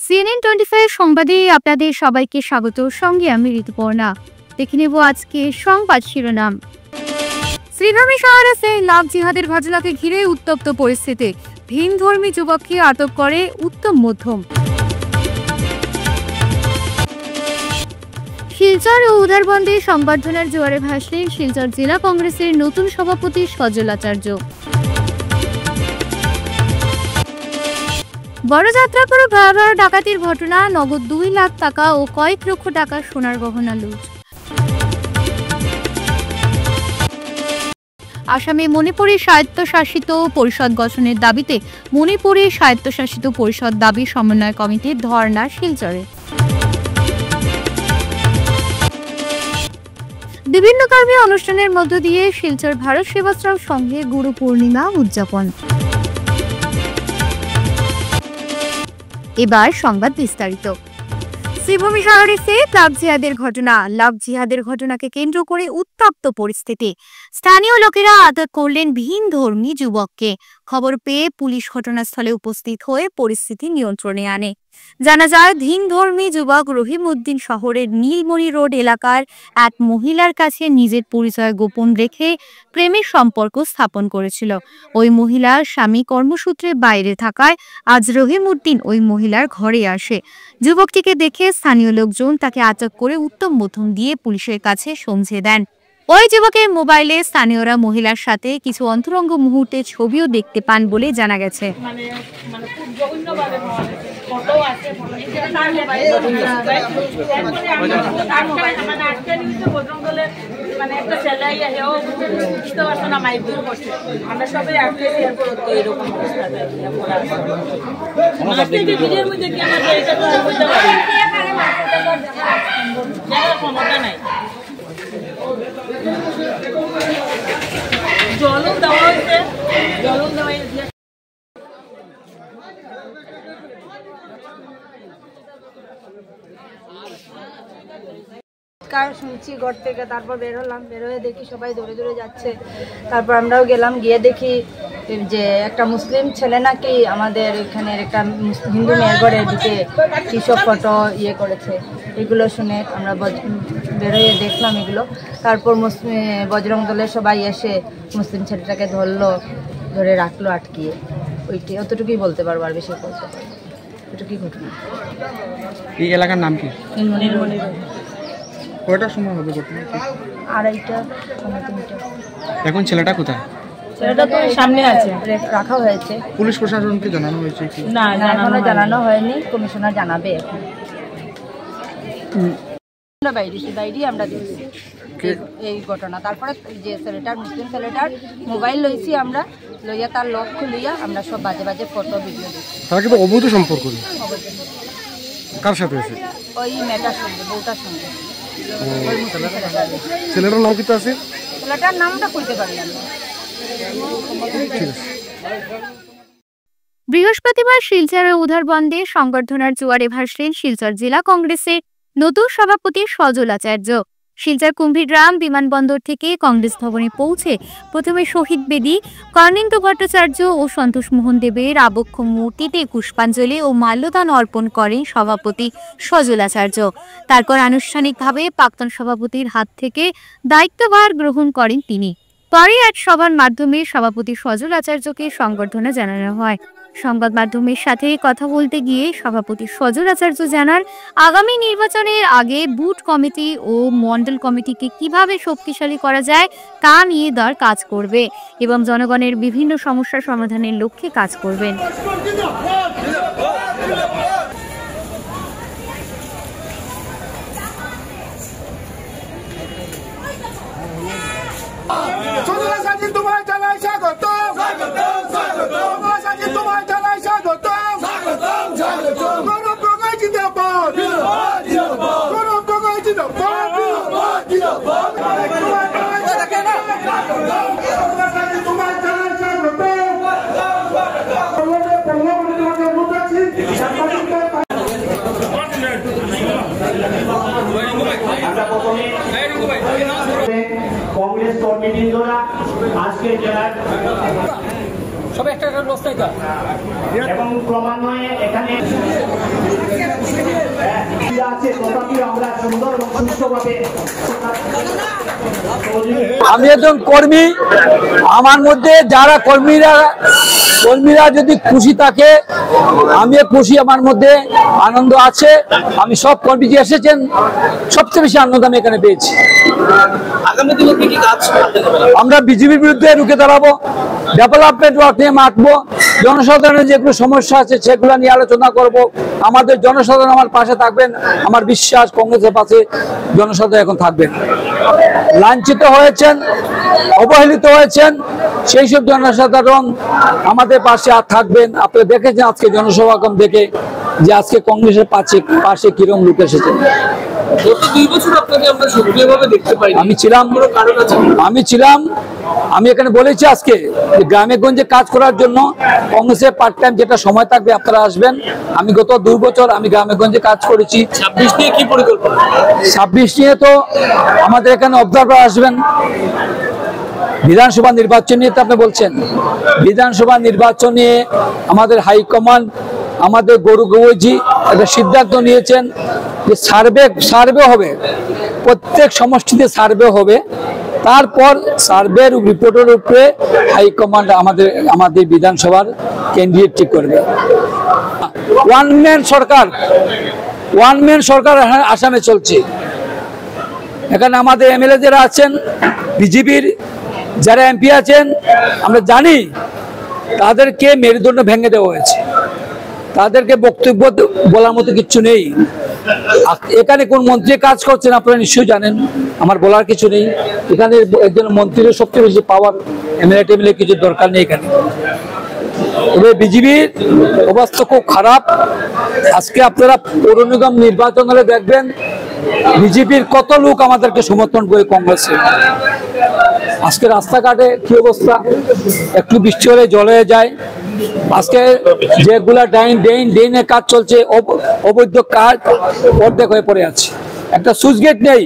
CNN25 সংবাদে আপনাদের সবাইকে স্বাগত। সঙ্গে আমি ঋতুপর্ণা। দেখে নেব আজকে সংবাদ শিরোনাম। শ্রীভূমি শহরে লাভ জিহাদের ঘটনাকে ঘিরে উত্তপ্ত পরিস্থিতি। ভিনধর্মী যুবককে আটক করে উত্তম মধ্যম। শিলচর ও উধারবন্দে সংবর্ধনার জোয়ারে ভাসলেন শিলচর জেলা কংগ্রেসের নতুন সভাপতি সজল আচার্য। বড়যাত্রাপুর ভয়াবহ ডাকাতির ঘটনা, নগদ 2 লাখ টাকা ও কয়েক লক্ষ টাকা সোনার গহনা লুট। আসামে মণিপুরের স্বায়ত্তশাসিত পরিষদ গঠনের দাবিতে মণিপুরের স্বায়ত্তশাসিত পরিষদ দাবি সমন্বয় কমিটির ধর্ণা শিলচরে। বিভিন্ন ধর্মীয় অনুষ্ঠানের মধ্য দিয়ে শিলচর ভারত সেবাশ্রম সংঘে গুরু পূর্ণিমা উদযাপন। এবার সংবাদ বিস্তারিত। শ্রীভূমি শহরে লাভ জিহাদের ঘটনাকে কেন্দ্র করে উত্তপ্ত পরিস্থিতি। স্থানীয় লোকেরা আটক করলেন ভিন ধর্মী যুবককে। খবর পেয়ে পুলিশ ঘটনাস্থলে উপস্থিত হয়ে পরিস্থিতি নিয়ন্ত্রণে আনে। জানা যায়, ভিন ধর্মী যুবক রহিম উদ্দিন শহরের নীলমণি রোড এলাকার এক মহিলার কাছে নিজের পরিচয় গোপন রেখে প্রেমের সম্পর্ক স্থাপন করেছিল। ওই মহিলার স্বামী কর্মসূত্রে বাইরে থাকায় আজ রহিম উদ্দিন ওই মহিলার ঘরে আসে। যুবকটিকে দেখে স্থানীয় লোকজন তাকে আটক করে উত্তম মধ্যম দিয়ে পুলিশের কাছে সমঝে দেন। ওই যুবকের মোবাইলে স্থানীয়রা মহিলার সাথে কিছু অন্তরঙ্গ মুহূর্তের ছবিও দেখতে পান বলে জানা গেছে। শুনছি ঘর থেকে, তারপর বের হলাম। বের হয়ে দেখি সবাই দৌড়ে দৌড়ে যাচ্ছে। তারপর আমরাও গেলাম, গিয়ে দেখি যে একটা মুসলিম ছেলে নাকি আমাদের এখানের একটা হিন্দু মেয়ের ঘরে ঢুকে কিসব ফটো করেছে। এগুলো শুনে আমরা বেরোয় দেখলাম এগুলো। তারপর বজরং দলের সবাই এসে মুসলিম ছেলেটাকে ধরে রাখলো আটকিয়ে। ওইটি অতটুকুই বলতে পারবো, আর বেশি বলতে পারবো। এটুকুই ঘটনা। এই এলাকার নাম কি? নীলমণি রোড। কয়টার সময় হবে ঘটনা? 2:30 এখন ছেলেটা কোথায়? ছেলেটা তো সামনে আছে, রাখা হয়েছে। পুলিশ প্রশাসনকে জানানো হয়েছে কি? না, এখনো জানানো হয়নি। কমিশনার জানাবে এখন। বাইরে আমরা দেখছি এই ঘটনা। তারপরে যে ছেলেটার, মুসলিম ছেলেটার মোবাইল লইছি আমরা, লইয়া তার লক খুলিয়া আমরা সব বাজে বাজে ফটো ভিডিও দেখছি। তারা কিন্তু অবৈধ সম্পর্ক। কার সাথে আছে? ওই মেয়েটার সঙ্গে, বউটার সঙ্গে। ছেলেটার নাম কি আছে? ছেলেটার নামটা কইতে পারি না। বৃহস্পতিবার শিলচর ও উধারবন্দে সংবর্ধনার জোয়ারে ভাসলেন শিলচর জেলা কংগ্রেসের নতুন সভাপতি সজল আচার্য। শিলচর কুম্ভীরগ্রাম বিমানবন্দর থেকে কংগ্রেস ভবনে পৌঁছে প্রথমে শহীদ বেদী, কর্ণেন্দু ভট্টাচার্য ও সন্তোষ মোহন দেবের আবক্ষ মূর্তিতে পুষ্পাঞ্জলি ও মাল্যদান অর্পণ করেন সভাপতি সজল আচার্য। তারপর আনুষ্ঠানিকভাবে প্রাক্তন সভাপতির হাত থেকে দায়িত্বভার গ্রহণ করেন তিনি। পরে এক সভার মাধ্যমে সভাপতি সজল আচার্যকে সংবর্ধনা জানানো হয়। সংবাদ মাধ্যমের সাথে কথা বলতে গিয়ে সভাপতি সজল আচার্য জানান, আগামী নির্বাচনের আগে বুথ কমিটি ও মন্ডল কমিটিকে কিভাবে শক্তিশালী করা যায় তা নিয়ে দল কাজ করবে এবং জনগণের বিভিন্ন সমস্যার সমাধানের লক্ষ্যে কাজ করবেন। কংগ্রেস কর্মীবৃন্দরা আজকে জেলার সব একটা অবস্থায় এবং ক্রমান্বয়ে এখানে আছে তথাপি আমরা সুন্দর এবং সুস্থভাবে আমি একজন কর্মী, আমার মধ্যে যারা কর্মীরা যদি খুশি থাকে আমিও খুশি, আমার মধ্যে আনন্দ আছে। আমি সব কর্মী যে এসেছেন সবচেয়ে বেশি আনন্দ আমি এখানে পেয়েছি। আমরা বিজেপির বিরুদ্ধে রুখে দাঁড়াবো, ডেভেলপমেন্ট ওয়ার্ক নিয়ে মাঠবো, জনসাধারণের যেগুলো সমস্যা আছে সেগুলো নিয়ে আলোচনা করব। আমাদের জনসাধারণ আমার পাশে থাকবেন, আমার বিশ্বাস কংগ্রেসের পাশে জনসাধারণ এখন থাকবেন। লাঞ্ছিত হয়েছেন, অবহেলিত হয়েছেন, সেই সব জনসাধারণ আমাদের পাশে আর থাকবেন। আপনারা দেখেছেন আজকে জনসমাগম দেখে যে আজকে কংগ্রেসের পাশে কিরকম লোক এসেছে। আমি এখানে বলেছি আজকে গ্রামে গঞ্জে কাজ করার জন্য কংগ্রেসের পার্ট টাইম যেটা সময় থাকবে আপনারা আসবেন। আমি গত 2 বছর আমি গ্রামে গঞ্জে কাজ করেছি। 26 নিয়ে কি পরিকল্পনা? 26 নিয়ে তো আমাদের এখানে অবজারভার আসবেন। বিধানসভা নির্বাচন নিয়ে তো আপনি বলছেন, বিধানসভা নির্বাচন নিয়ে আমাদের হাইকমান্ড, আমাদের গৌরজি একটা সিদ্ধান্ত নিয়েছেন যে সার্ভে হবে, প্রত্যেক সমষ্টিতে সার্ভে হবে। তারপর সার্ভের রিপোর্টের উপরে হাইকমান্ড আমাদের বিধানসভার ক্যান্ডিডেট ঠিক করবে। ওয়ান ম্যান সরকার আসামে চলছে। এখানে আমাদের এমএলএ যারা আছেন, বিজেপির যারা এমপি আছেন, আমরা জানি তাদেরকে মেরুদণ্ড ভেঙে দেওয়া হয়েছে, তাদেরকে বক্তব্য বলার মতো কিছু নেই। এখানে কোন মন্ত্রী কাজ করছেন আপনারা নিশ্চয়ই জানেন, আমার বলার কিছু নেই। এখানে একজন মন্ত্রীর সবচেয়ে বেশি পাওয়ার, এমএলএ কিছু দরকার নেই এখানে। তবে বিজেপির অবস্থা খুব খারাপ। আজকে আপনারা পৌর নিগম নির্বাচন হলে দেখবেন বিজেপির কত লোক আমাদেরকে সমর্থন করে কংগ্রেসে। আজকে রাস্তাঘাটে কি অবস্থা, একটু বৃষ্টি হলে জল হয়ে যায়। আজকে যেগুলা ড্রেনের কাজ চলছে, অবৈধ কাজ অর্ধেক হয়ে পড়ে আছে, একটা সুইচ গেট নেই।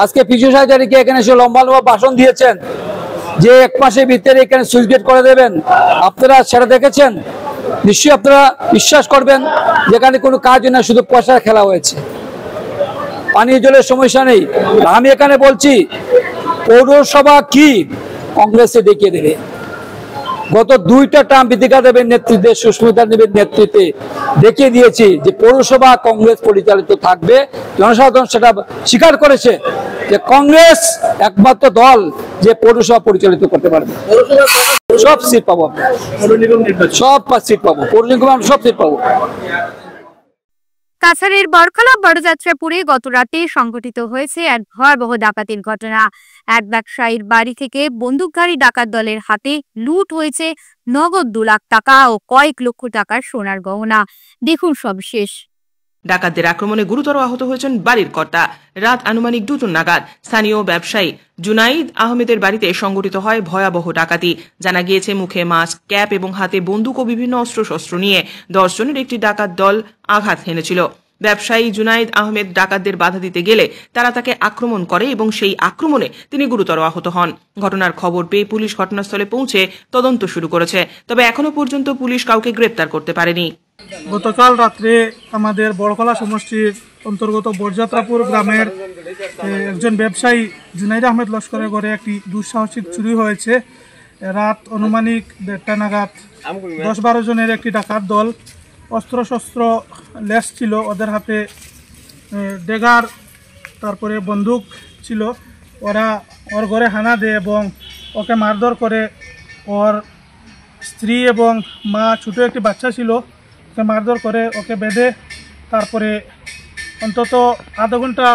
আজকে পিছু সাহেবকে এখানে এসে লম্বা ভাষণ দিয়েছেন যে 1 মাসের ভিতরে এখানে সুইচ গেট করে দেবেন। আপনারা সেটা দেখেছেন, নিশ্চয়ই আপনারা বিশ্বাস করবেন যেখানে কোনো কাজ না, শুধু পয়সার খেলা হয়েছে। পানীয় জলের সমস্যা নেই। আমি এখানে বলছি পৌরসভা কি কংগ্রেসে দেখিয়ে দেবে। গত 2টা টার্ম বিধিকা দেবের নেতৃত্বে, সুস্মিতা দেবের নেতৃত্বে দেখিয়ে দিয়েছি যে পৌরসভা কংগ্রেস পরিচালিত থাকবে। জনসাধারণ সেটা স্বীকার করেছে যে কংগ্রেস একমাত্র দল যে পৌরসভা পরিচালিত করতে পারবে। সব সিট পাবো, সব সিট পাবো, পৌর নিগম আমরা সব সিট পাবো। কাছাড়ের বরখলা বড়যাত্রাপুরে গত রাতে সংঘটিত হয়েছে এক ভয়াবহ ডাকাতির ঘটনা। এক ব্যবসায়ীর বাড়ি থেকে বন্দুকধারী ডাকাত দলের হাতে লুট হয়েছে নগদ 2 লাখ টাকা ও কয়েক লক্ষ টাকার সোনার গহনা। দেখুন সবশেষ। ডাকাতদের আক্রমণে গুরুতর আহত হয়েছেন বাড়ির কর্তা। রাত আনুমানিক 2টা নাগাদ স্থানীয় ব্যবসায়ী জুনাইদ আহমেদের বাড়িতে সংঘটিত হয় ভয়াবহ ডাকাতি। জানা গিয়েছে মুখে মাস্ক, ক্যাপ এবং হাতে বন্দুক ও বিভিন্ন অস্ত্রশস্ত্র নিয়ে 10 জনের একটি ডাকাত দল আঘাত হেনেছিল। ব্যবসায়ী জুনাইদ আহমেদ ডাকাতদের বাধা দিতে গেলে তারা তাকে আক্রমণ করে এবং সেই আক্রমণে তিনি গুরুতর আহত হন। ঘটনার খবর পেয়ে পুলিশ ঘটনাস্থলে পৌঁছে তদন্ত শুরু করেছে, তবে এখনো পর্যন্ত পুলিশ কাউকে গ্রেপ্তার করতে পারেনি। গতকাল রাত্রে আমাদের বড়খলা সমষ্টির অন্তর্গত বরযাত্রাপুর গ্রামের একজন ব্যবসায়ী জুনাইদ আহমেদ লস্করের ঘরে একটি দুঃসাহসিক চুরি হয়েছে। রাত আনুমানিক 1:30 নাগাদ 10-12 জনের একটি ডাকাত দল, অস্ত্রশস্ত্র লেস ছিল ওদের হাতে, ডেগার তারপরে বন্দুক ছিল। ওরা ওর ঘরে হানা দেয় এবং ওকে মারধর করে। ওর স্ত্রী এবং মা, ছোটো একটি বাচ্চা ছিল, ওকে মারধর করে, ওকে বেঁধে তারপরে অন্তত আধা ঘন্টা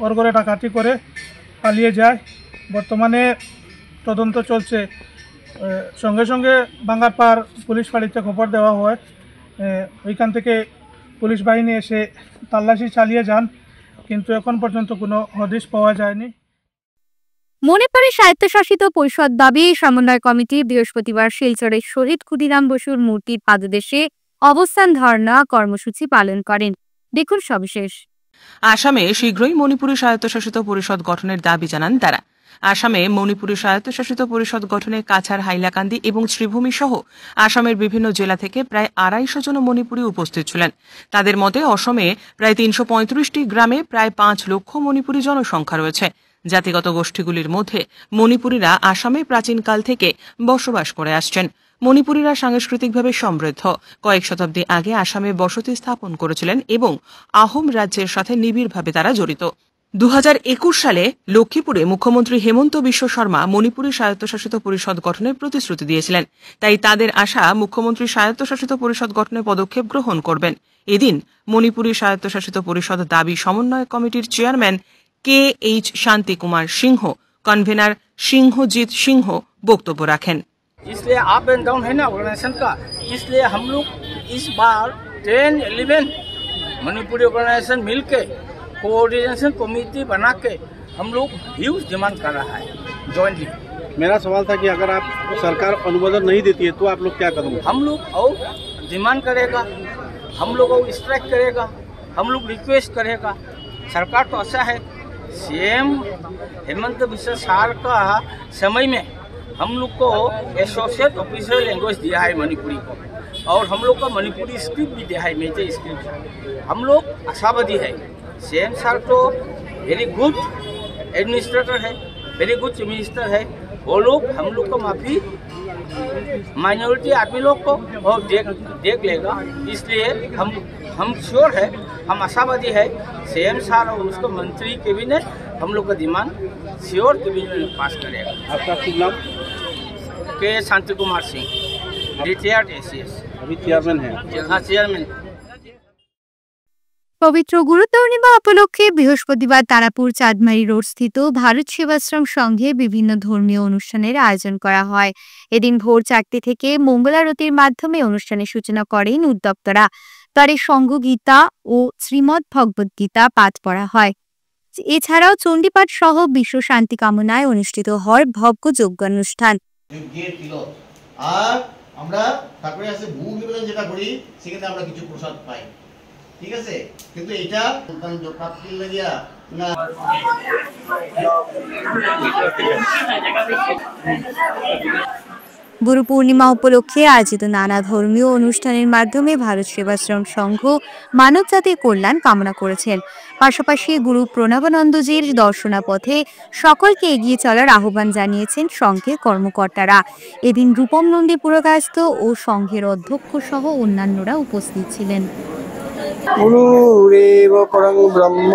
ওর ঘরে ডাকাতি করে পালিয়ে যায়। বর্তমানে তদন্ত চলছে। সঙ্গে সঙ্গে বাঙ্গারপাড় পুলিশ ফাঁড়িতে খবর দেওয়া হয়। ওইখান থেকে পুলিশ বাহিনী এসে তল্লাশি চালিয়ে যান, কিন্তু এখন পর্যন্ত কোনো হদিশ পাওয়া যায়নি। মনেপাড়ে স্বায়ত্তশাসিত পরিষদ দাবি সমন্বয় কমিটি বৃহস্পতিবার শিলচরের শহীদ ক্ষুদিরাম বসুর মূর্তির পাদদেশে অবস্থান ধর্ণা কর্মসূচি পালন করেন। দেখুন সবিশেষ। আসামে শীঘ্রই মণিপুরী স্বায়ত্তশাসিত পরিষদ গঠনের দাবি জানান তারা। আসামে মণিপুরী স্বায়ত্তশাসিত পরিষদ গঠনে কাছাড়, হাইলাকান্দি এবং শ্রীভূমি সহ আসামের বিভিন্ন জেলা থেকে প্রায় 250 জন মণিপুরী উপস্থিত ছিলেন। তাদের মতে অসমে প্রায় 335টি গ্রামে প্রায় 5 লক্ষ মণিপুরী জনসংখ্যা রয়েছে। জাতিগত গোষ্ঠীগুলির মধ্যে মণিপুরীরা আসামে প্রাচীনকাল থেকে বসবাস করে আসছেন। মণিপুরীরা সাংস্কৃতিকভাবে সমৃদ্ধ। কয়েক শতাব্দী আগে আসামে বসতি স্থাপন করেছিলেন এবং আহোম রাজ্যের সাথে নিবিড়ভাবে তারা জড়িত। 2021 সালে লক্ষ্মীপুরে মুখ্যমন্ত্রী হেমন্ত বিশ্ব শর্মা মণিপুরী স্বায়ত্তশাসিত পরিষদ গঠনের প্রতিশ্রুতি দিয়েছিলেন। তাই তাদের আশা মুখ্যমন্ত্রী স্বায়ত্তশাসিত পরিষদ গঠনের পদক্ষেপ গ্রহণ করবেন। এদিন মণিপুরী স্বায়ত্তশাসিত পরিষদ দাবি সমন্বয় কমিটির chairman KH Shanti Kumar Singh, convener सिंहजीत Singh बक्तव्य रखें। इसलिए अप एंड डाउन है ना ऑर्गेनाइजेशन का, इसलिए हम लोग इस बार 10-11 मणिपुरी ऑर्गेनाइजेशन मिलके कोऑर्डिनेशन कमेटी बना के हम लोग ह्यूज डिमांड कर रहा है जॉइंटली। मेरा सवाल था कि अगर आप सरकार अनुमोदन नहीं देती है तो आप लोग क्या करेंगे? हम लोग और डिमांड करेगा, हम लोग और स्ट्राइक करेगा, हम लोग रिक्वेस्ट करेगा। सरकार तो अच्छा है, सीएम हेमंत बिस्वा सर का समय में हम लोग को एसोसिएट ऑफिशियल लैंग्वेज दिया है मणिपुरी को, और हम लोग का मणिपुरी स्क्रिप्ट भी दिया है, मेजर स्क्रिप्ट। हम लोग आशावादी है। सीएम सर तो वेरी गुड एडमिनिस्ट्रेटर है, वेरी गुड चीफ मिनिस्टर है। वो लोग हम लोग को माफी माइनॉरिटी आदमी लोग को और देख लेगा। इसलिए हम श्योर है, हम आशावादी है। सीएम सर और उसको मंत्री कैबिनेट हम लोग का डिमांड श्योर कैबिनेट पास करेगा। आपका शुभ नाम? के शांति कुमार सिंह, रिटायर्ड एसीएस, अभी चेयरमैन है। हाँ चेयरमैन। পবিত্র গুরু পূর্ণিমা উপলক্ষে বৃহস্পতিবার তারাপুর চাঁদমারি রোড স্থিত ভারত সেবাশ্রম সংঘে বিভিন্ন ধর্মীয় অনুষ্ঠানের আয়োজন করা হয়। এদিন ভোর 4টা থেকে মঙ্গলারতির মাধ্যমে অনুষ্ঠানের সূচনা করেন উদ্যোক্তারা। তারে সংঘ গীতা ও শ্রীমদ্ ভগবদ গীতা পাঠ পড়া হয়। এছাড়াও চণ্ডীপাঠ সহ বিশ্ব শান্তি কামনায় অনুষ্ঠিত হয় ভব্য যজ্ঞানুষ্ঠান। আর আমরা তারপরে আছে ভোগ নিবেদন যেটা করি, সেখানে আমরা কিছু প্রসাদ পাই, ঠিক আছে। কিন্তু এটা প্রাপ্তির লাগিয়া না গুরু পূর্ণিমা উপলক্ষে আয়োজিত নানা ধর্মীয় অনুষ্ঠানের মাধ্যমে ভারত সেবাশ্রম সংঘ মানব জাতির কল্যাণ কামনা করেছেন। পাশাপাশি গুরু প্রণবানন্দজির দর্শনাপথে সকলকে এগিয়ে চলার আহ্বান জানিয়েছেন সংঘের কর্মকর্তারা। এদিন রূপম নন্দী পুরকায়স্থ ও সংঘের অধ্যক্ষ সহ অন্যান্যরা উপস্থিত ছিলেন। গুরুরেব পরং ব্রহ্ম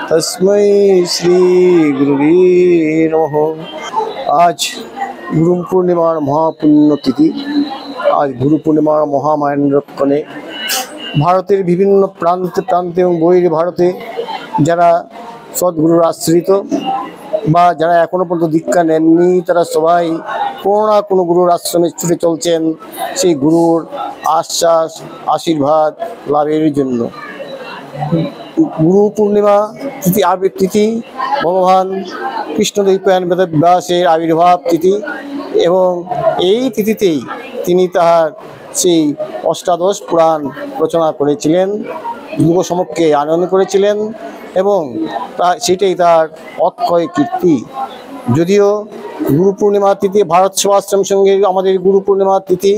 তস্मै শ্রী গুরুবে নমঃ। আজ গুরু পূর্ণিমার মহাপুণ্যতিথি। আজ গুরু পূর্ণিমার মহামায়নক্ষণে ভারতের বিভিন্ন প্রান্তে প্রান্তে এবং বহির ভারতে যারা সদ্গুরুর আশ্রিত বা যারা এখনো পর্যন্ত দীক্ষা নেননি, তারা সবাই কোনো না কোনো গুরুর আশ্রমে ছুটে চলছেন সেই গুরুর আশ্বাস আশীর্বাদ লাভের জন্য। গুরু পূর্ণিমা তিথি ভগবান কৃষ্ণদ্বৈপায়ন বেদব্যাসের আবির্ভাব তিথি, এবং এই তিথিতেই তিনি তাহার সেই অষ্টাদশ পুরাণ রচনা করেছিলেন, যুব সমক্ষে আনয়ন করেছিলেন, এবং সেটাই তার অক্ষয় কীর্তি। যদিও গুরু পূর্ণিমা তিথি ভারত সেবাশ্রম সঙ্গের আমাদের গুরু পূর্ণিমা তিথি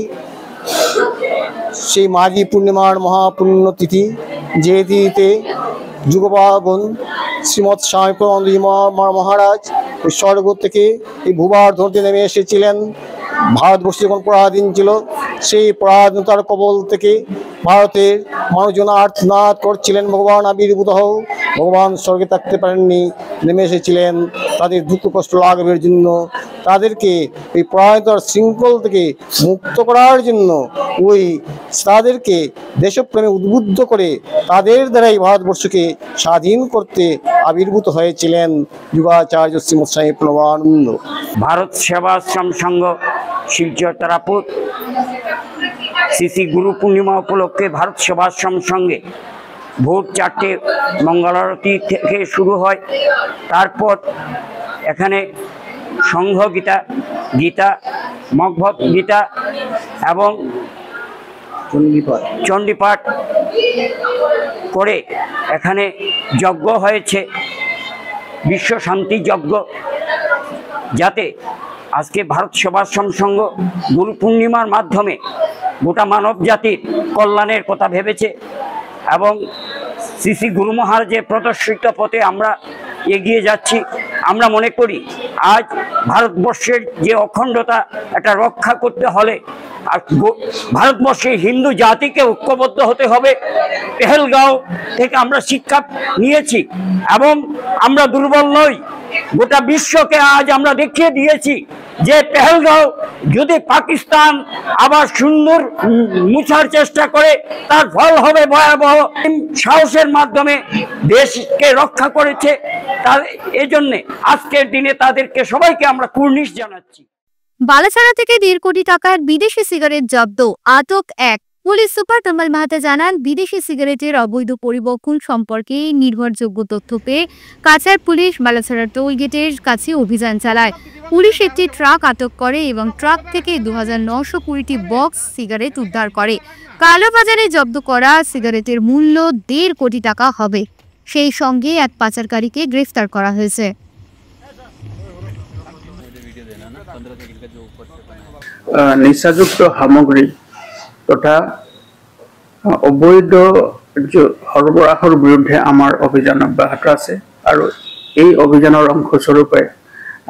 সেই মাঘী পূর্ণিমার মহাপুণ্যতিথি, যে তিথিতে যুগপাবন শ্রীমৎ স্বামী প্রণবানন্দজি মহারাজ স্বর্গ থেকে এই ভূভার ধরতে নেমে এসেছিলেন। ভারতবর্ষ যখন পরাধীন ছিল, সেই পরাধীনতার কবল থেকে ভারতের মানুষজন আর্তনাদ করছিলেন, ভগবান আবির্ভূত হও। ভগবান স্বর্গে থাকতে পারেননি, নেমে এসেছিলেন তাদের দুঃখ কষ্ট লাঘবের জন্য, তাদেরকে এই পরাধীনতার শৃঙ্খল থেকে মুক্ত করার জন্য, ওই তাদেরকে দেশপ্রেমে উদ্বুদ্ধ করে তাদের দ্বারাই ভারতবর্ষকে স্বাধীন করতে আবির্ভূত হয়েছিলেন যুগাচার্য শ্রীমৎ স্বামী প্রণবানন্দ। ভারত সেবাশ্রম সংঘ শিলচর তারাপুর শ্রী গুরু পূর্ণিমা উপলক্ষে ভারত সেবাশ্রম সংঘে ভোর 4টে মঙ্গলারতি থেকে শুরু হয়। তারপর এখানে সংঘ গীতা ভগবদ গীতা এবং চণ্ডীপাঠ করে এখানে যজ্ঞ হয়েছে, বিশ্ব শান্তি যজ্ঞ। যাতে আজকে ভারত সেবাশ্রম সংঘ গুরু পূর্ণিমার মাধ্যমে গোটা মানব জাতির কল্যাণের কথা ভেবেছে এবং শ্রী শ্রী গুরু মহারাজের প্রদর্শিত পথে আমরা এগিয়ে যাচ্ছি। আমরা মনে করি আজ ভারতবর্ষের যে অখণ্ডতা এটা রক্ষা করতে হলে আর ভারতবর্ষের হিন্দু জাতিকে ঐক্যবদ্ধ হতে হবে। পেহেলগাঁও থেকে আমরা শিক্ষা নিয়েছি এবং আমরা দুর্বল নই। গোটা বিশ্বকে আজ আমরা দেখিয়ে দিয়েছি যে পেহেলগাঁও যদি পাকিস্তান আবার সুন্দর মুছার চেষ্টা করে তার ফল হবে ভয়াবহ। সাহসের মাধ্যমে দেশকে রক্ষা করেছে, তার এজন্য আজকের দিনে তাদেরকে সবাইকে আমরা কুর্নিশ জানাচ্ছি। বালাছাড়া থেকে 1.5 কোটি টাকার বিদেশি সিগারেট জব্দ, আটক 1। পুলিশ সুপার তমাল মাহাতা জানান, বিদেশি সিগারেটের অবৈধ পরিবহন সম্পর্কে নির্ভরযোগ্য তথ্য পেয়ে কাছাড় পুলিশ বালাছাড়া টোল গেটের কাছে অভিযান চালায়। পুলিশ একটি ট্রাক আটক করে এবং ট্রাক থেকে 2920টি বক্স সিগারেট উদ্ধার করে। কালোবাজারে জব্দ করা সিগারেটের মূল্য 1.5 কোটি টাকা হবে। সেই সঙ্গে এক পাচারকারীকে গ্রেফতার করা হয়েছে। নিচাযুক্ত সামগ্ৰী তথা অবৈধ সৰবৰাহৰ বিৰুদ্ধে আমাৰ অভিযান অব্যাহত আছে আৰু এই অভিযানৰ অংশস্বৰূপে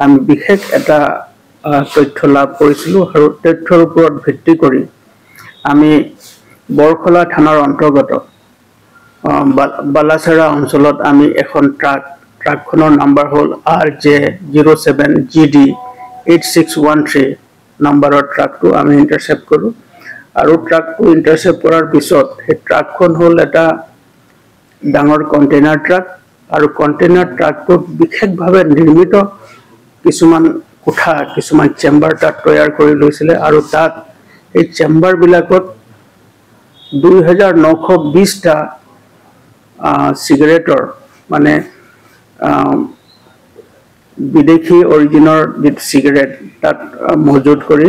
আমি বিশেষ এটা তথ্য লাভ কৰিছিলোঁ আৰু তথ্যৰ ওপৰত ভিত্তি কৰি আমি বৰখলা থানাৰ অন্তৰ্গত বালাছাড়া অঞ্চলত আমি এখন ট্ৰাকখনৰ নাম্বাৰ হ'ল RJ07GD 8613 নাম্বাৰৰ ট্ৰাকটো আমি ইণ্টাৰচেপ্ট কৰোঁ আৰু ট্ৰাকটো ইণ্টাৰচেপ্ট কৰাৰ পিছত সেই ট্ৰাকখন হ'ল এটা ডাঙৰ কণ্টেইনাৰ ট্ৰাক আৰু কণ্টেইনাৰ ট্ৰাকটোত বিশেষভাৱে নিৰ্মিত কিছুমান কোঠা কিছুমান চেম্বাৰ তাত তৈয়াৰ কৰি লৈছিলে আৰু তাত এই চেম্বাৰবিলাকত 2920টা সিগাৰেটৰ মানে বিদেশী অৰিজিনৰ যিটো সিগাৰেট তাত মজুত কৰি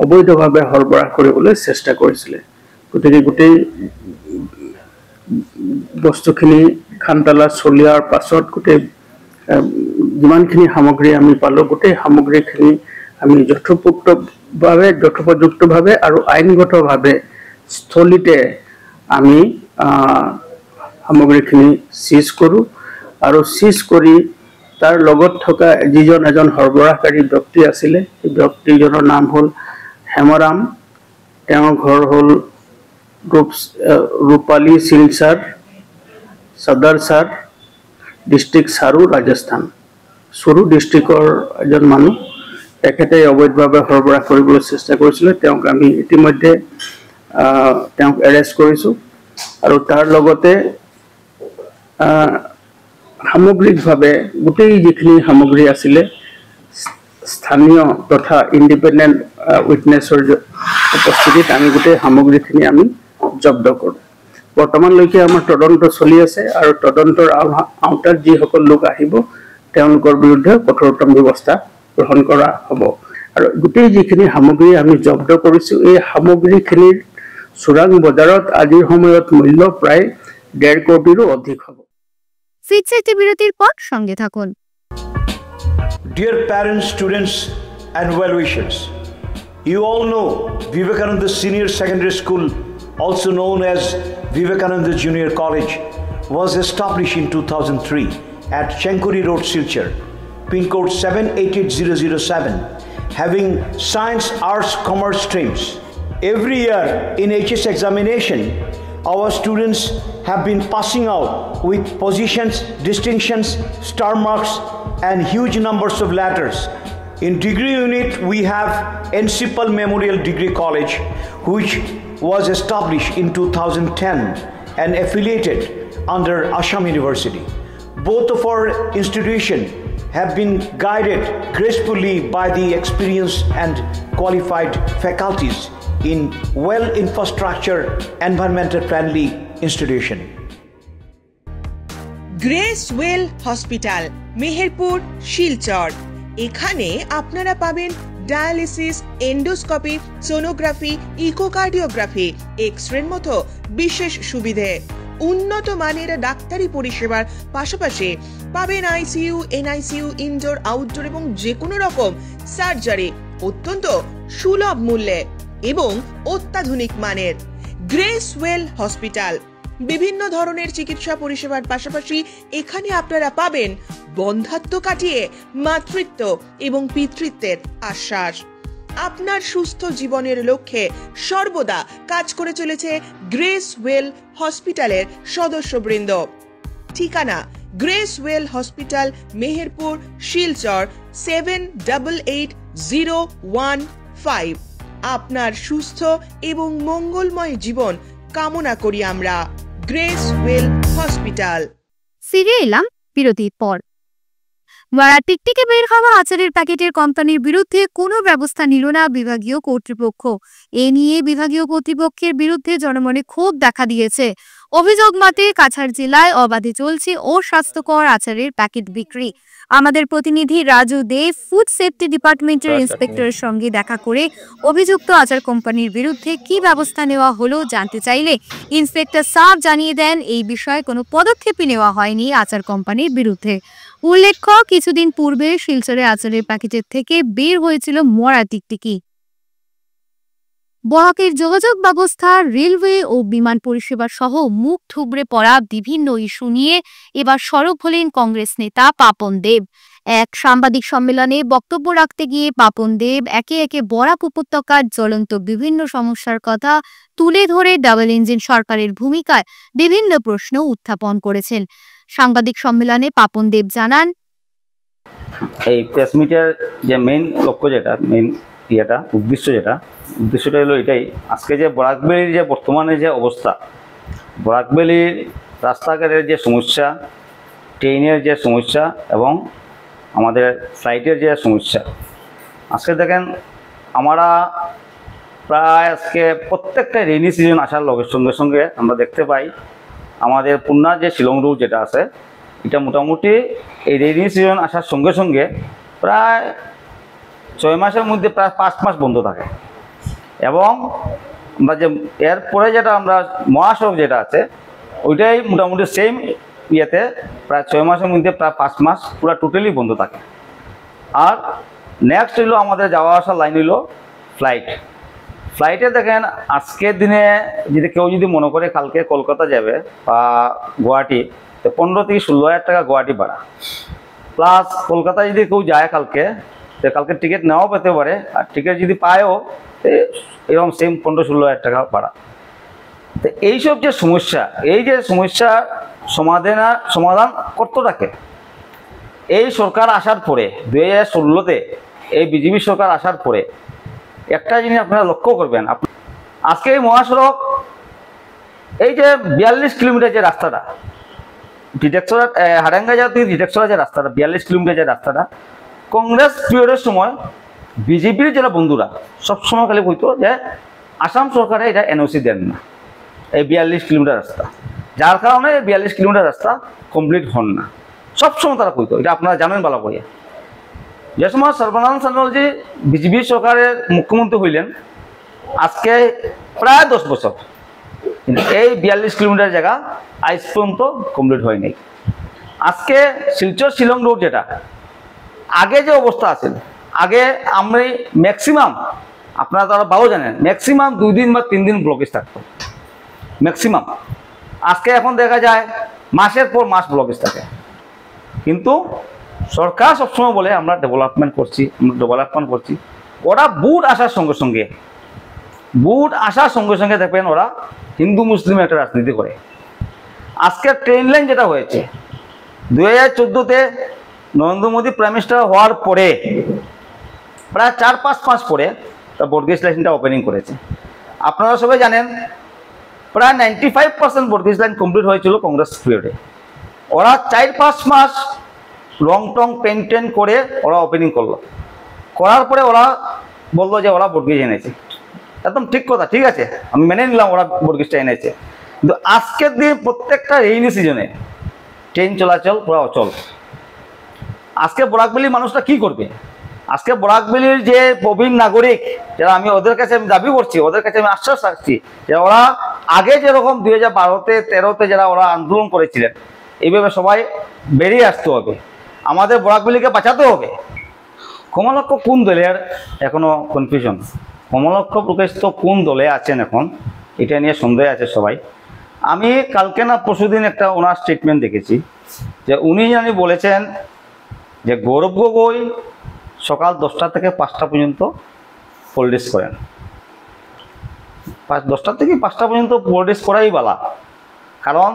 অবৈধভাৱে সৰবৰাহ কৰিবলৈ চেষ্টা কৰিছিলে। গতিকে গোটেই বস্তুখিনি খানতালা চলিয়াৰ পাছত গোটেই যিমানখিনি সামগ্ৰী আমি পালোঁ গোটেই সামগ্ৰীখিনি আমি যথোপযুক্তভাৱে আৰু আইনগতভাৱে স্থলীতে আমি সামগ্ৰীখিনি চিজ কৰোঁ আৰু চিজ কৰি তাৰ লগত থকা যিজন এজন সৰবৰাহকাৰী ব্যক্তি আছিলে সেই ব্যক্তিজনৰ নাম হ'ল হেমৰাম, তেওঁৰ ঘৰ হ'ল ৰূপালী শিলচাৰ সদৰচাৰ ডিষ্ট্ৰিক্ট সাৰু ৰাজস্থান। চুৰু ডিষ্ট্ৰিক্টৰ এজন মানুহ, তেখেতে অবৈধভাৱে সৰবৰাহ কৰিবলৈ চেষ্টা কৰিছিলে। তেওঁক আমি ইতিমধ্যে তেওঁক এৰেষ্ট কৰিছোঁ আৰু তাৰ লগতে সামগ্ৰিকভাৱে গোটেই যিখিনি সামগ্ৰী আছিলে স্থানীয় তথা ইণ্ডিপেণ্ডেণ্ট উইটনেছৰ উপস্থিতিত আমি গোটেই সামগ্ৰীখিনি আমি জব্দ কৰোঁ। বৰ্তমানলৈকে আমাৰ তদন্ত চলি আছে আৰু তদন্তৰ আওতাত যিসকল লোক আহিব তেওঁলোকৰ বিৰুদ্ধে কঠোৰতম ব্যৱস্থা গ্ৰহণ কৰা হ'ব। আৰু গোটেই যিখিনি সামগ্ৰী আমি জব্দ কৰিছোঁ এই সামগ্ৰীখিনিৰ চোৰাং বজাৰত আজিৰ সময়ত মূল্য প্ৰায় 1.5 কোটিৰো অধিক হ'ব। সিটসেটি বিরতির পর সঙ্গে থাকুন। Dear parents, students and well-wishers, you all know Vivekananda Senior Secondary School, also known as Vivekananda Junior College, was established in 2003 at Chenkuri Road, Silchar, pin code 788007, having science, arts, commerce streams. Every year in HS examination, our students have been passing out with positions, distinctions, star marks and huge numbers of letters. In degree unit, we have Encipal Memorial Degree College, which was established in 2010 and affiliated under Assam University. Both of our institutions have been guided gracefully by the experienced and qualified faculties in well-infrastructure, environmental-friendly institution. Grace well hospital, Meherpur, Silchar. এখানে আপনারা পাবেন dialysis, endoscopy, sonography, echocardiography, এক্স-রের মতো বিশেষ সুবিধে। উন্নত মানের ডাক্তারি পরিষেবার পাশাপাশি পাবেন আইসিইউ, এনআইসিইউ, ইনডোর, আউটডোর এবং যে কোনো রকম সার্জারি অত্যন্ত সুলভ মূল্যে এবং অত্যাধুনিক মানের। গ্রেসওয়েল হসপিটাল বিভিন্ন ধরনের চিকিৎসা পরিষেবার পাশাপাশি এখানে আপনারা পাবেন বন্ধাত্ব কাটিয়ে মাতৃত্ব এবং পিতৃত্বের আশ্বাস। আপনার সুস্থ জীবনের লক্ষ্যে সর্বদা কাজ করে চলেছে গ্রেসওয়েল হসপিটালের সদস্যবৃন্দ। ঠিকানা গ্রেসওয়েল হসপিটাল, মেহেরপুর, শিলচর 788015। আপনার সুস্থ এবং মঙ্গলময় জীবন কামনা করি আমরা। গ্রেসওয়েল হসপিটাল। ফিরে এলাম বিরতির পর। মারা টিকটিকে বের হওয়া আচারের প্যাকেটের কোম্পানির বিরুদ্ধে কোনো ব্যবস্থা নিল না বিভাগীয় কর্তৃপক্ষ। এ নিয়ে বিভাগীয় কর্তৃপক্ষের বিরুদ্ধে জনমনে ক্ষোভ দেখা দিয়েছে। অভিযোগ মতে কাছাড় জেলায় অবাধে চলছে অস্বাস্থ্যকর আচারের প্যাকেট বিক্রি। আমাদের প্রতিনিধি রাজু দে ফুড সেফটি ডিপার্টমেন্টের ইন্সপেক্টরের সঙ্গে দেখা করে অভিযুক্ত আচার কোম্পানির বিরুদ্ধে কি ব্যবস্থা নেওয়া হলো জানতে চাইলে ইন্সপেক্টর সাফ জানিয়ে দেন এই বিষয়ে কোনো পদক্ষেপই নেওয়া হয়নি আচার কোম্পানির বিরুদ্ধে। উল্লেখ্য, কিছুদিন পূর্বে শিলচরে আচারের প্যাকেটের থেকে বের হয়েছিল মরা টিকটিকি। বরাকের যোগাযোগ ব্যবস্থা, রেলওয়ে ও বিমান পরিষেবা সহ মুখ থুবড়ে পড়া বিভিন্ন ইস্যু নিয়ে এবার সরব হলেন কংগ্রেস নেতা পাপন দেব। এক সাংবাদিক সম্মেলনে বক্তব্য রাখতে গিয়ে পাপন দেব একে একে বরাক উপত্যকার জ্বলন্ত বিভিন্ন সমস্যার কথা তুলে ধরে ডাবল ইঞ্জিন সরকারের ভূমিকায় বিভিন্ন প্রশ্ন উত্থাপন করেছেন। সাংবাদিক সম্মেলনে পাপন দেব জানান, এই প্রেস মিটের যে মেইন লক্ষ্য, যেটা মেইন উদ্দেশ্যটা হলো এটাই, আজকে যে বরাকবেলির যে বর্তমানে যে অবস্থা, বরাকবেলির রাস্তাঘাটের যে সমস্যা, ট্রেনের যে সমস্যা এবং আমাদের ফ্লাইটের যে সমস্যা, আজকে দেখেন আমরা প্রায় আজকে প্রত্যেকটা রেইনি সিজন আসার সঙ্গে সঙ্গে আমরা দেখতে পাই আমাদের পুন্নার যে শিলং রুট যেটা আছে, এটা মোটামুটি এই রেইনি সিজন আসার সঙ্গে সঙ্গে প্রায় 6 মাসের মধ্যে প্রায় 5 মাস বন্ধ থাকে। এবং আমরা যে এরপরে যেটা আমরা মহাসড়ক যেটা আছে ওইটাই মোটামুটি সেম ইয়েতে প্রায় 6 মাসের মধ্যে প্রায় 5 মাস পুরো টোটালি বন্ধ থাকে। আর নেক্সট হইলো আমাদের যাওয়া আসার লাইন হইলো ফ্লাইটে দেখেন আজকের দিনে যদি কেউ যদি মনে করে কালকে কলকাতা যাবে বা গুয়াহাটি, তো 15 থেকে 16 হাজার টাকা গুয়াহাটি ভাড়া, প্লাস কলকাতায় যদি কেউ যায় কালকে, তো কালকে টিকিট নেওয়াও পেতে পারে, আর টিকিট যদি পায়ও এরকম সেম 15-16 হাজার টাকা ভাড়া। তো এইসব যে সমস্যা, এই যে সমস্যা সমাধান করতে থাকে এই সরকার আসার পরে 2016-তে এই বিজেপি সরকার আসার পরে একটা জিনিস আপনারা লক্ষ্য করবেন, আজকে এই মহাসড়ক এই যে 42 কিলোমিটার যে রাস্তাটা ডিটেকসরা হারাঙ্গা যাওয়া থেকে ডিটেকসরা যে রাস্তাটা 42 কিলোমিটার যে রাস্তাটা, কংগ্রেস পিরিয়ডের সময় বিজেপির যারা বন্ধুরা সবসময় খালি বলতো যে আসাম সরকারে এটা এনওসি দেন না এই 42 কিলোমিটার রাস্তা, যার কারণে 42 কিলোমিটার রাস্তা কমপ্লিট হন না। সবসময় তারা কইতো, এটা আপনারা জানেন ভালো করে। যে সময় সর্বানন্দ সোনোয়ালজি বিজেপি সরকারের মুখ্যমন্ত্রী হইলেন আজকে প্রায় 10 বছর, কিন্তু এই 42 কিলোমিটার জায়গা আজ পর্যন্ত কমপ্লিট হয় নাই। আজকে শিলচর শিলং রোড যেটা আগে যে অবস্থা আছে, আগে আমরা ম্যাক্সিমাম আপনারা তারা ভালো জানেন ম্যাক্সিমাম 2 দিন বা 3 দিন ব্লকেজ থাকতো ম্যাক্সিমাম। আজকে এখন দেখা যায় মাসের পর মাস ব্লকেজ থাকে। কিন্তু সরকার সবসময় বলে আমরা ডেভেলপমেন্ট করছি, ওরা বুট আসার সঙ্গে সঙ্গে দেখবেন ওরা হিন্দু মুসলিম একটা রাজনীতি করে। আজকে ট্রেন লাইন যেটা হয়েছে 2014-তে নরেন্দ্র মোদী প্রাইম মিনিস্টার হওয়ার পরে প্রায় 4-5 মাস পরে বর্গেজ লাইনটা ওপেনিং করেছে। আপনারা সবাই জানেন প্রায় 95% বর্গেজ লাইন কমপ্লিট হয়েছিল কংগ্রেস পিরিয়ডে। ওরা 4-5 মাস রং টং পেন্টেন করে ওরা ওপেনিং করলো, করার পরে ওরা বললো যে ওরা বর্গেজ এনেছে। একদম ঠিক কথা, ঠিক আছে, আমি মেনে নিলাম ওরা বর্গেজটা এনেছে। কিন্তু আজকের দিন প্রত্যেকটা রেইনি সিজনে ট্রেন চলাচল পুরো অচল। আজকে বরাকবেলির মানুষরা কি করবে? আজকে বরাকবেলির যে প্রবীণ নাগরিক যারা, আমি ওদের কাছে আমি দাবি করছি, ওদের কাছে আমি আশ্বাস রাখছি যে ওরা আগে যেরকম 2012-তে 13-তে যারা ওরা আন্দোলন করেছিলেন এইভাবে সবাই বেরিয়ে আসতে হবে, আমাদের বরাকভ্যালিকে বাঁচাতে হবে। কমলাক্ষ কোন দলের এখনো কনফিউশন, কমলাক্ষ প্রকাশ তো কোন দলে আছেন এখন এটা নিয়ে সন্দেহ আছে সবাই। আমি কালকে না পরশুদিন একটা ওনার স্টেটমেন্ট দেখেছি যে উনি জানি বলেছেন যে গৌরব গগৈ সকাল 10টা থেকে 5টা পর্যন্ত পলিটিক্স করেন, 10টা থেকে 5টা পর্যন্ত পলিটিক্স করাই বলা, কারণ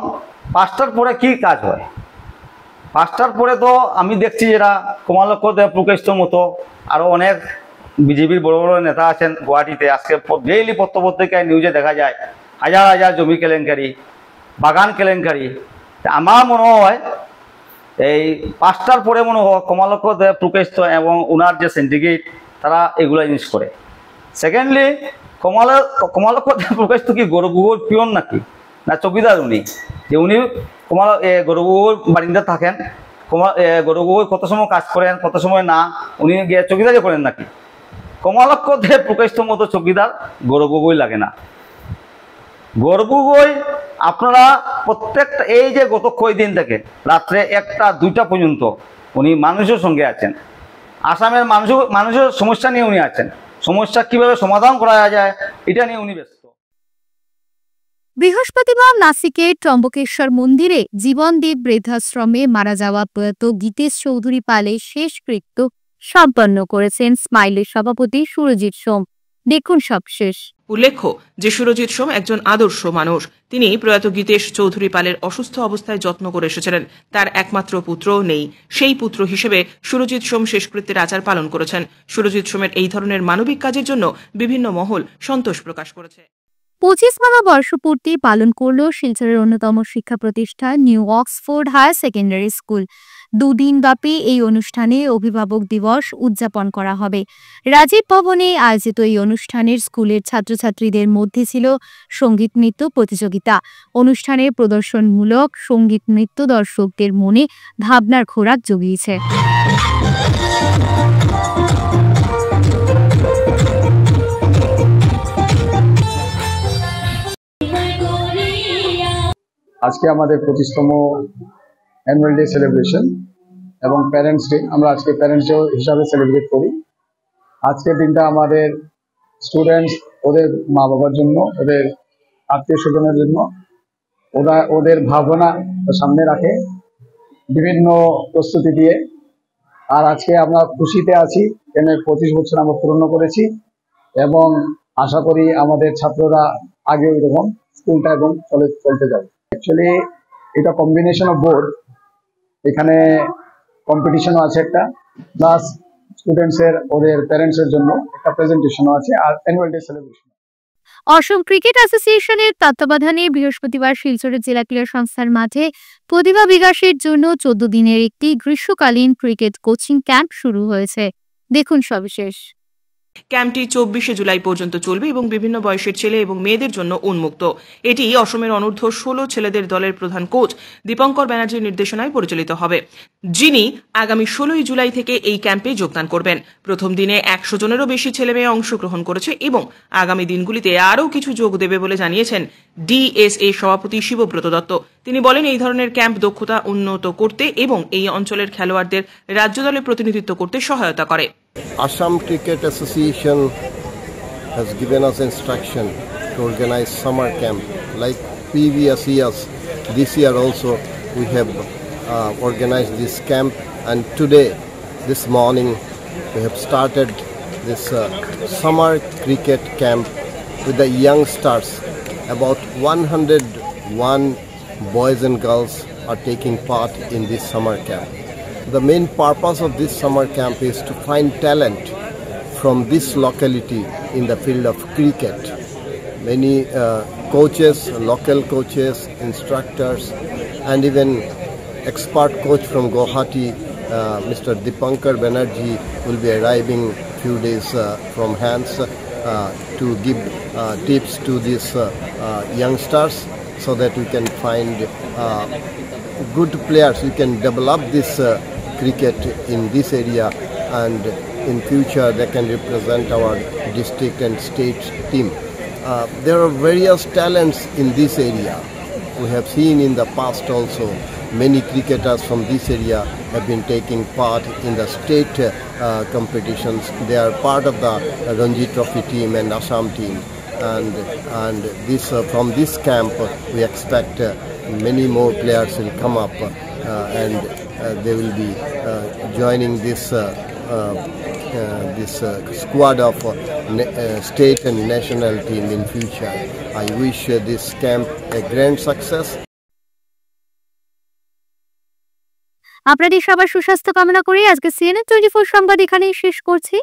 5টার পরে কি কাজ হয়? 5টার পরে তো আমি দেখছি যেটা কমলাক্ষ দেব প্রকাশের মতো আরও অনেক বিজেপির বড় বড় নেতা আছেন গুয়াহাটিতে, আজকে ডেইলি পত্রপত্রিকায় নিউজে দেখা যায় হাজার হাজার জমি কেলেঙ্কারি, বাগান কেলেঙ্কারি। আমার মনে হয় এই 5টার পরে মনে হয় কমলাক্ষ দেব প্রকাশ এবং ওনার যে সিন্ডিকেট তারা এগুলো জিনিস করে। সেকেন্ডলি কমলাক্ষ দেব প্রকাশ তো কি গৌরব গগৈর পিয়ন নাকি না চৌকিদার? উনি যে উনি গৌরব গগৈর বারিন্দা থাকেন, গৌরব গগৈ কত সময় কাজ করেন কত সময় না, উনি গিয়ে চৌকিদারি করেন নাকি? কমলাক্ষ দেব প্রকাশের মতো চৌকিদার গৌরব গগৈ লাগে না। গৌরব গগৈ আপনারা প্রত্যেকটা এই যে গত কয়দিন থেকে রাত্রে 1টা 2টা পর্যন্ত উনি মানুষের সঙ্গে আছেন, আসামের মানুষের সমস্যা নিয়ে উনি আছেন, সমস্যা কিভাবে সমাধান করা যায় এটা নিয়ে উনি ব্যস্ত। বৃহস্পতিবার নাসিকের ত্রম্বকেশ্বর মন্দিরে জীবনদীপ বৃদ্ধাশ্রমে মারা যাওয়া প্রয়াত গীতেশ চৌধুরী পালের শেষকৃত্য সম্পন্ন করেছেন স্মাইলের সভাপতি সুরজিৎ সোম। দেখুন সবশেষ। উল্লেখ্য যে সুরজিৎ সোম একজন আদর্শ মানুষ। তিনি প্রয়াত গীতেশ চৌধুরী পালের অসুস্থ অবস্থায় যত্ন করে এসেছিলেন। তার একমাত্র পুত্রও নেই। সেই পুত্র হিসেবে সুরজিৎ সোম শেষকৃত্যের আচার পালন করেছেন। সুরজিৎ সোমের এই ধরনের মানবিক কাজের জন্য বিভিন্ন মহল সন্তোষ প্রকাশ করেছে। 25তম বর্ষপূর্তি পালন করল শিলচরের অন্যতম শিক্ষা প্রতিষ্ঠান New Oxford Higher Secondary School. 2 দিনব্যাপী এই অনুষ্ঠানে অভিভাবক দিবস উদযাপন করা হবে। রাজীব ভবনে আয়োজিত এই অনুষ্ঠানের স্কুলের ছাত্রছাত্রীদের মধ্যে ছিল সঙ্গীত নৃত্য প্রতিযোগিতা। অনুষ্ঠানে প্রদর্শনমূলক সঙ্গীত নৃত্য দর্শকদের মনে ভাবনার খোরাক জুগিয়েছে। আজকে আমাদের 25তম অ্যানুয়াল ডে সেলিব্রেশন এবং প্যারেন্টস ডে, আমরা আজকে প্যারেন্টস ডে হিসাবে সেলিব্রেট করি। আজকের দিনটা আমাদের স্টুডেন্টস ওদের মা বাবার জন্য, ওদের আত্মীয় স্বজনের জন্য ওদের ভাবনা সামনে রাখে বিভিন্ন প্রস্তুতি দিয়ে। আর আজকে আমরা খুশিতে আছি কেন 25 বছর আমরা পূর্ণ করেছি এবং আশা করি আমাদের ছাত্ররা আগে ওইরকম স্কুলটা এবং চলতে যাবে। অ্যাকচুয়ালি এটা কম্বিনেশন অফ বোর্ড, এখানে কম্পিটিশনও আছে একটা, প্লাস স্টুডেন্টসের ওদের প্যারেন্টসের জন্য একটা প্রেজেন্টেশনও আছে, আর অ্যানুয়াল ডে সেলিব্রেশন। অসম ক্রিকেট অ্যাসোসিয়েশনের তত্ত্বাবধানে বৃহস্পতিবার শিলচরের জেলা ক্রীড়া সংস্থার মাঠে প্রতিভা বিকাশের জন্য 14 দিনের একটি গ্রীষ্মকালীন ক্রিকেট কোচিং ক্যাম্প শুরু হয়েছে। দেখুন সবিশেষ। ক্যাম্পটি 24শে জুলাই পর্যন্ত চলবে এবং বিভিন্ন বয়সের ছেলে এবং মেয়েদের জন্য উন্মুক্ত। এটি অসমের অনূর্ধ্ব 16 ছেলেদের দলের প্রধান কোচ দীপঙ্কর ব্যানার্জির নির্দেশনায় পরিচালিত হবে, যিনি আগামী 16ই জুলাই থেকে এই ক্যাম্পে যোগদান করবেন। প্রথম দিনে 100 জনেরও বেশি ছেলেমেয়ে অংশগ্রহণ করেছে এবং আগামী দিনগুলিতে আরও কিছু যোগ দেবে বলে জানিয়েছেন ডিএসএ সভাপতি শিবব্রত দত্ত। তিনি বলেন, এই ধরনের ক্যাম্প দক্ষতা উন্নত করতে এবং এই অঞ্চলের খেলোয়াড়দের রাজ্য দলে প্রতিনিধিত্ব করতে সহায়তা করে। Assam Cricket Association has given us instruction to organize summer camp like previous years. This year also we have organized this camp, and today, this morning, we have started this summer cricket camp with the youngsters. About 101 boys and girls are taking part in this summer camp. The main purpose of this summer camp is to find talent from this locality in the field of cricket. Many coaches, local coaches, instructors, and even expert coach from Guwahati, Mr. Dipankar Banerjee, will be arriving few days from hence to give tips to these youngsters so that we can find good players. We can develop this cricket in this area, and in future they can represent our district and state team. there are various talents in this area. We have seen in the past also many cricketers from this area have been taking part in the state competitions. They are part of the Ranji Trophy team and Assam team. And this from this camp we expect many more players will come up and they will be joining this squad of state and national team in future. I wish this camp a grand success. আপনাদের সবার সুস্বাস্থ্য কামনা করে আজকে CNN 24 সংবাদ এখানেই শেষ করছি।